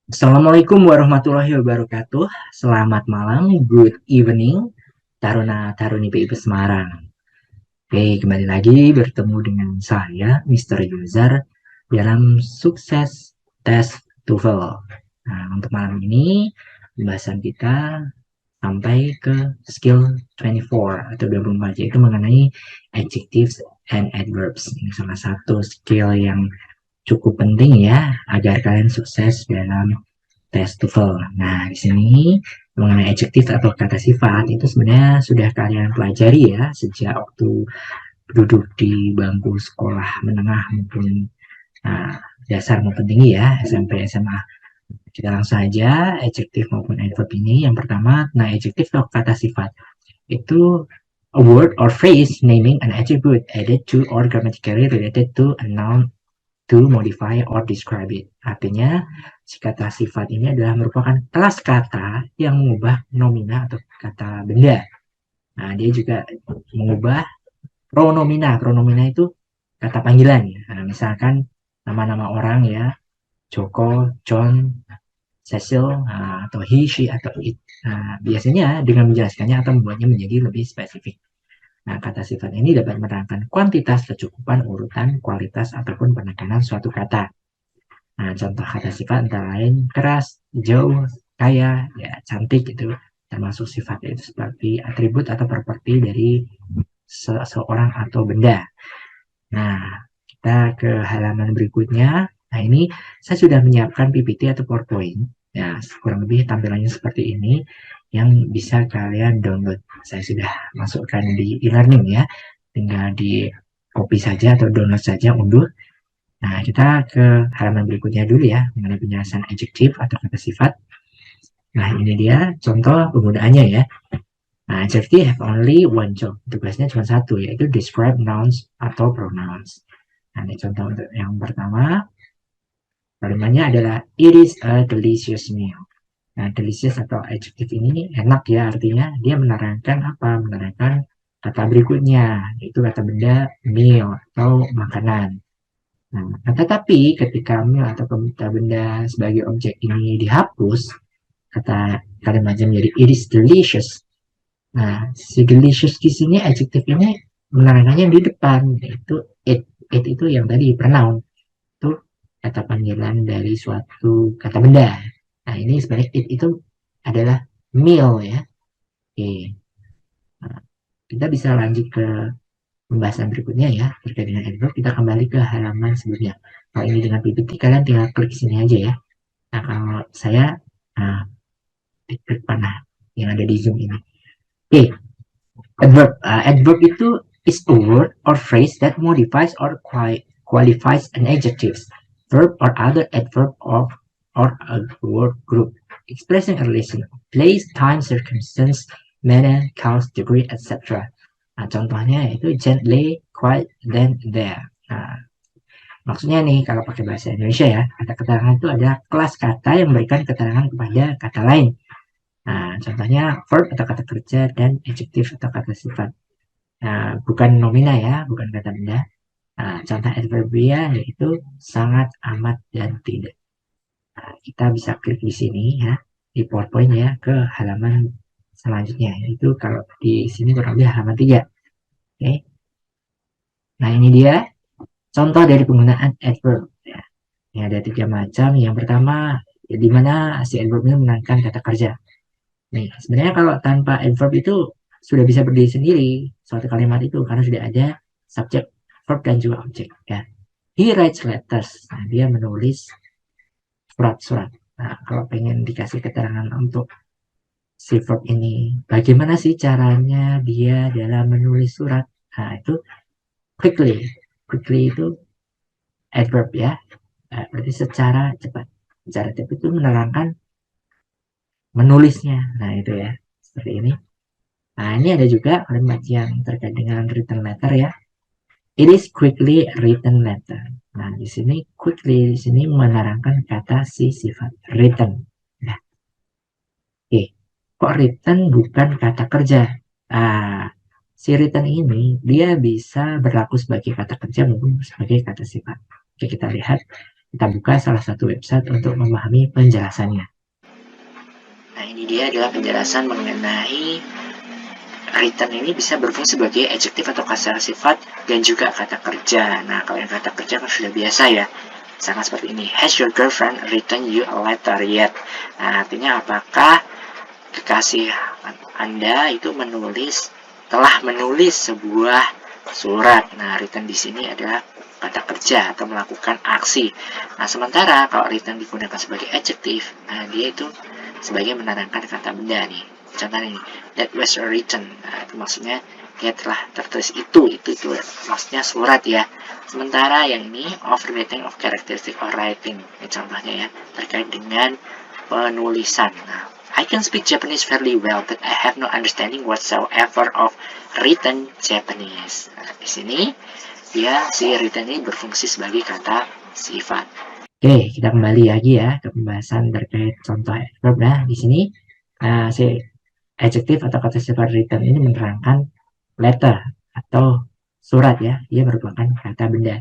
Assalamualaikum warahmatullahi wabarakatuh. Selamat malam, good evening, Taruna Taruni PIP Semarang. Oke, kembali lagi bertemu dengan saya, Mr. User, dalam sukses tes TOEFL. Nah, untuk malam ini, pembahasan kita sampai ke skill 24 atau 24, yaitu mengenai adjectives and adverbs. Ini salah satu skill yang cukup penting ya, agar kalian sukses dalam tes TOEFL. Nah, di sini mengenai adjektif atau kata sifat itu sebenarnya sudah kalian pelajari ya sejak waktu duduk di bangku sekolah menengah maupun nah, dasar maupun tinggi ya, SMP, SMA. Kita langsung saja adjektif maupun adverb ini. Yang pertama, nah adjektif atau kata sifat itu a word or phrase naming an attribute added to or grammatically related to a noun to modify or describe it. Artinya, si kata sifat ini adalah merupakan kelas kata yang mengubah nomina atau kata benda. Nah, dia juga mengubah pronomina. Pronomina itu kata panggilan. Nah, misalkan nama-nama orang ya, Joko, John, Cecil, atau he, she, atau it. Nah, biasanya dengan menjelaskannya atau membuatnya menjadi lebih spesifik. Nah, kata sifat ini dapat menerangkan kuantitas, kecukupan, urutan, kualitas, ataupun penekanan suatu kata. Nah, contoh kata sifat antara lain keras, jauh, kaya, ya cantik itu termasuk sifat itu seperti atribut atau properti dari seseorang atau benda. Nah, kita ke halaman berikutnya. Nah, ini saya sudah menyiapkan PPT atau PowerPoint. Ya, kurang lebih tampilannya seperti ini yang bisa kalian download. Saya sudah masukkan di e-learning ya. Tinggal di copy saja atau download saja, unduh. Nah, kita ke halaman berikutnya dulu ya, mengenai penjelasan adjektif atau kata sifat. Nah, ini dia contoh penggunaannya ya. Nah, adjective have only one job. Tugasnya cuma satu, yaitu describe nouns atau pronouns. Nah, ini contoh untuk yang pertama. Kalimatnya adalah it is a delicious meal. Nah, delicious atau adjective ini enak ya, artinya dia menerangkan apa? Menerangkan kata berikutnya, yaitu kata benda meal atau makanan. Nah, tetapi ketika meal atau kata benda sebagai objek ini dihapus, kata kalimatnya menjadi it is delicious. Nah, si delicious di sini adjektif ini menerangkannya di depan, yaitu it. It itu yang tadi pronoun, itu kata panggilan dari suatu kata benda. Nah, ini sebenarnya it itu adalah meal ya. Oke. Nah, kita bisa lanjut ke pembahasan berikutnya ya terkait dengan adverb. Kita kembali ke halaman sebelumnya. Kalau ini dengan PPT kalian tinggal klik sini aja ya. Nah, kalau saya nah, klik panah yang ada di Zoom ini. Oke, adverb. Adverb itu is a word or phrase that modifies or qualifies an adjective, verb or other adverb or a word group, expressing a relation of place, time, circumstance, manner, cause, degree, etc. Nah, contohnya itu gently, quiet, then, there. Nah, maksudnya nih, kalau pakai bahasa Indonesia ya, kata keterangan itu ada kelas kata yang memberikan keterangan kepada kata lain. Nah, contohnya verb atau kata kerja dan adjective atau kata sifat. Nah, bukan nomina ya, bukan kata benda. Nah, contoh adverbia yaitu sangat, amat, dan tidak. Nah, kita bisa klik di sini ya, di PowerPoint ya, ke halaman selanjutnya. Itu kalau di sini kurang lebih halaman 3. Oke. Nah, ini dia contoh dari penggunaan adverb. Ya. Ini ada 3 macam. Yang pertama, ya, di mana si adverb ini menerangkan kata kerja. Nih, sebenarnya kalau tanpa adverb itu sudah bisa berdiri sendiri suatu kalimat itu karena sudah ada subjek, verb dan juga objek ya. He writes letters. Nah, dia menulis surat-surat. Nah, kalau pengen dikasih keterangan untuk si verb ini, bagaimana sih caranya dia dalam menulis surat? Nah, itu quickly. Quickly itu adverb ya. Nah, berarti secara cepat. Secara cepat itu menerangkan menulisnya. Nah, itu ya. Seperti ini. Nah, ini ada juga kalimat yang terkait dengan written letter ya. It is quickly written letter. Nah, di sini quickly di sini menerangkan kata si sifat written. Nah, oke. Kok written bukan kata kerja? Ah, si written ini dia bisa berlaku sebagai kata kerja maupun sebagai kata sifat. Oke, kita lihat. Kita buka salah satu website untuk memahami penjelasannya. Nah, ini dia adalah penjelasan mengenai written ini bisa berfungsi sebagai adjektif atau kata sifat dan juga kata kerja. Nah, kalau yang kata kerja kan sudah biasa ya. Sangat seperti ini. Has your girlfriend written you a letter yet? Nah, artinya apakah kekasih Anda itu telah menulis sebuah surat. Nah, written di sini adalah kata kerja atau melakukan aksi. Nah, sementara kalau written digunakan sebagai adjektif, nah dia itu sebagai menerangkan kata benda nih. Contohnya ini, that was written. Nah, itu maksudnya dia telah tertulis itu maksudnya surat ya. Sementara yang ini of writing of characteristic or writing. Ini contohnya ya, terkait dengan penulisan. Nah, I can speak Japanese fairly well, but I have no understanding whatsoever of written Japanese. Nah, di sini dia si written ini berfungsi sebagai kata sifat. Oke, kita kembali lagi ya ke pembahasan terkait contoh adverb. Nah, di sini si adjektif atau kata sifat written ini menerangkan letter atau surat ya. Dia merupakan kata benda.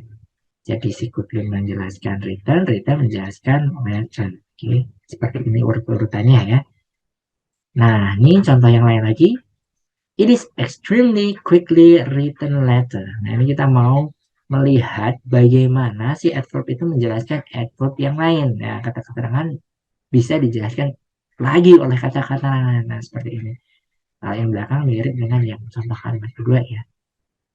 Jadi si Kotlin menjelaskan written, written menjelaskan letter. Oke, seperti ini urut-urutannya ya. Nah, ini contoh yang lain lagi. It is extremely quickly written letter. Nah, ini kita mau melihat bagaimana si adverb itu menjelaskan adverb yang lain. Nah, kata keterangan bisa dijelaskan lagi oleh kata keterangan. Nah, seperti ini. Hal yang belakang mirip dengan yang contoh kalimat kedua ya.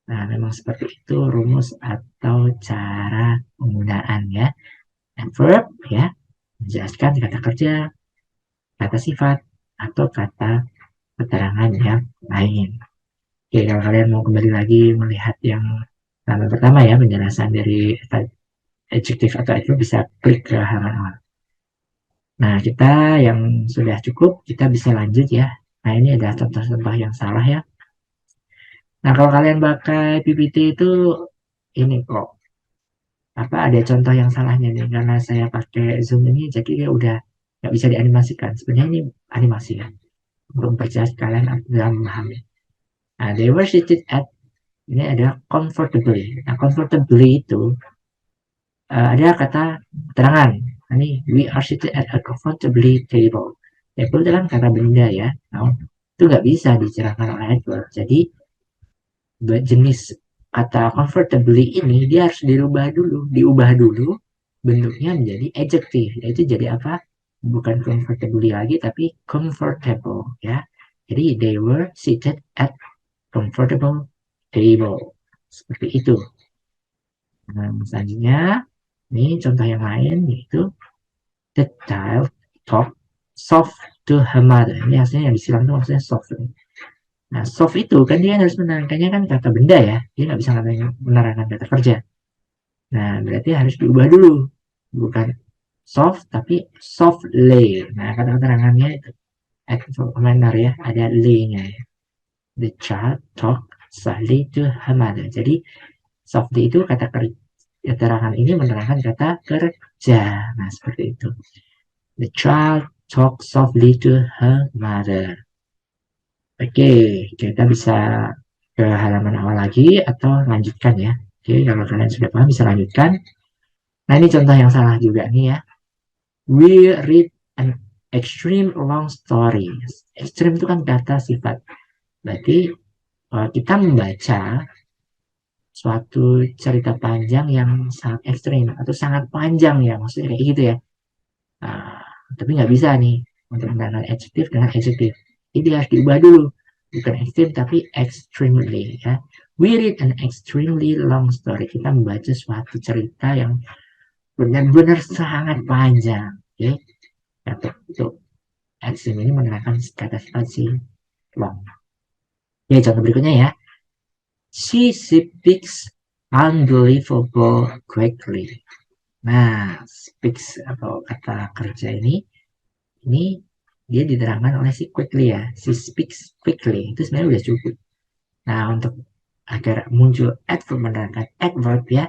Nah, memang seperti itu rumus atau cara penggunaan ya. Adverb ya, menjelaskan kata kerja, kata sifat, atau kata keterangan yang lain. Oke, kalau kalian mau kembali lagi melihat yang pertama ya, penjelasan dari adjektif atau adverb bisa klik ke halaman awal. Nah, kita yang sudah cukup, kita bisa lanjut ya. Nah, ini ada contoh-contoh yang salah ya. Nah, kalau kalian pakai PPT itu, ini kok, ada contoh yang salahnya nih. Karena saya pakai Zoom ini, jadi ya udah nggak bisa dianimasikan. Sebenarnya ini animasi ya. Untuk memperjelas kalian dalam memahami. Nah, they were seated at ini adalah comfortably. Nah, comfortably itu ada kata keterangan. Nah, ini we are seated at a comfortably table. Table itu kan kata benda ya. Nah, itu nggak bisa dicerahkan oleh adverb. Jadi jenis kata comfortably ini dia harus diubah dulu bentuknya menjadi adjective. Yaitu jadi apa? Bukan comfortably lagi tapi comfortable ya. Jadi they were seated at comfortable table. Seperti itu. Nah, selanjutnya, ini contoh yang lain yaitu the child talk soft to her mother. Ini hasilnya yang disilang itu maksudnya soft. Nah, soft itu kan dia harus menerangkannya kan kata benda ya. Dia nggak bisa menerangkan kata kerja. Nah, berarti harus diubah dulu. Bukan soft, tapi softly. Nah, kata keterangannya itu active commander ya. Ada lay-nya ya. The child talk softly to her mother. Jadi, softly itu kata kerja. Keterangan ini menerangkan kata kerja. Nah, seperti itu. The child talks softly to her mother. Oke, kita bisa ke halaman awal lagi atau lanjutkan ya. Oke, kalau kalian sudah paham bisa lanjutkan. Nah, ini contoh yang salah juga nih ya. We read an extreme long story. Extreme itu kan kata sifat. Berarti kita membaca suatu cerita panjang yang sangat ekstrim atau sangat panjang ya, maksudnya kayak gitu ya. Nah, tapi nggak bisa nih untuk menggunakan adjektif dengan adjektif. Jadi harus diubah dulu. Bukan ekstrim tapi extremely ya. We read an extremely long story. Kita membaca suatu cerita yang benar-benar sangat panjang. Oke. Untuk extreme ini menggunakan kata sifat si long. Ya, contoh berikutnya ya. She speaks unbelievable quickly. Nah, speaks atau kata kerja ini dia diterangkan oleh si quickly ya, si speaks quickly itu sebenarnya udah cukup. Nah, untuk agar muncul adverb menerangkan adverb ya,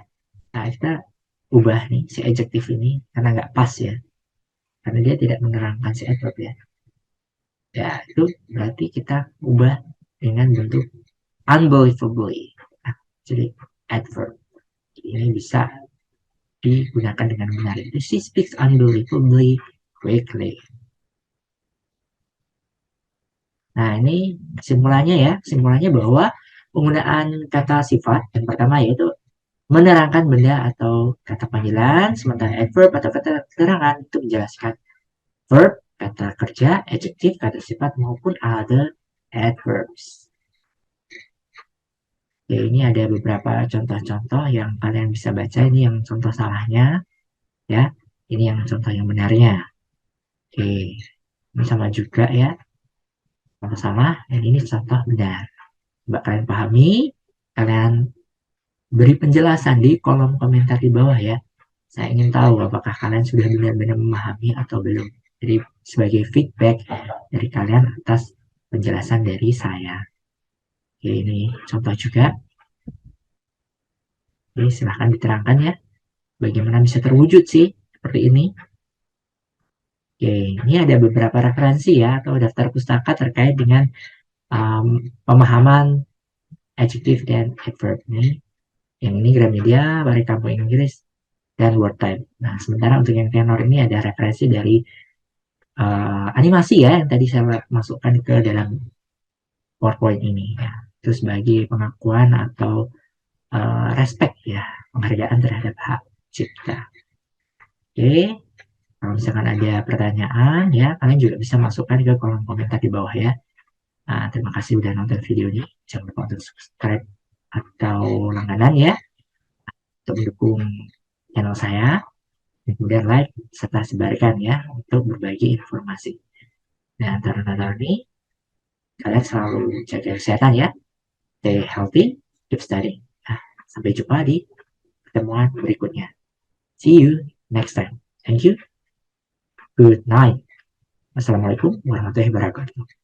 nah kita ubah nih si adjective ini karena nggak pas ya, karena dia tidak menerangkan si adverb ya. Ya itu berarti kita ubah dengan bentuk unbelievably. Nah, jadi adverb ini bisa digunakan dengan benar. Itu she speaks unbelievably quickly. Nah, ini simpulannya ya. Simpulannya bahwa penggunaan kata sifat yang pertama yaitu menerangkan benda atau kata panggilan, sementara adverb atau kata keterangan itu menjelaskan verb, kata kerja, adjective, kata sifat maupun other adverbs. Oke, ini ada beberapa contoh-contoh yang kalian bisa baca. Ini yang contoh salahnya, ya. Ini yang contoh yang benarnya. Oke, ini sama juga ya. Contoh salah, dan ini contoh benar. Coba kalian pahami, kalian beri penjelasan di kolom komentar di bawah ya. Saya ingin tahu apakah kalian sudah benar-benar memahami atau belum. Jadi sebagai feedback dari kalian atas penjelasan dari saya. Oke, ini contoh juga. Oke, silahkan diterangkan ya. Bagaimana bisa terwujud sih seperti ini. Oke, ini ada beberapa referensi ya atau daftar pustaka terkait dengan pemahaman adjective dan adverb ini. Yang ini Gramedia, Bari Kampung Inggris, dan Word Time. Nah, sementara untuk yang tenor ini ada referensi dari animasi ya yang tadi saya masukkan ke dalam PowerPoint ini ya. Terus sebagai pengakuan atau respect ya, penghargaan terhadap hak cipta. Oke, kalau misalkan ada pertanyaan ya, kalian juga bisa masukkan ke kolom komentar di bawah ya. Nah, terima kasih udah nonton video ini. Jangan lupa untuk subscribe atau langganan ya untuk mendukung channel saya. Kemudian like serta sebarkan ya untuk berbagi informasi. Dan taruna-taruna ini kalian selalu jaga kesehatan ya. Stay healthy, keep studying. Nah, sampai jumpa di pertemuan berikutnya. See you next time. Thank you. Good night. Assalamualaikum warahmatullahi wabarakatuh.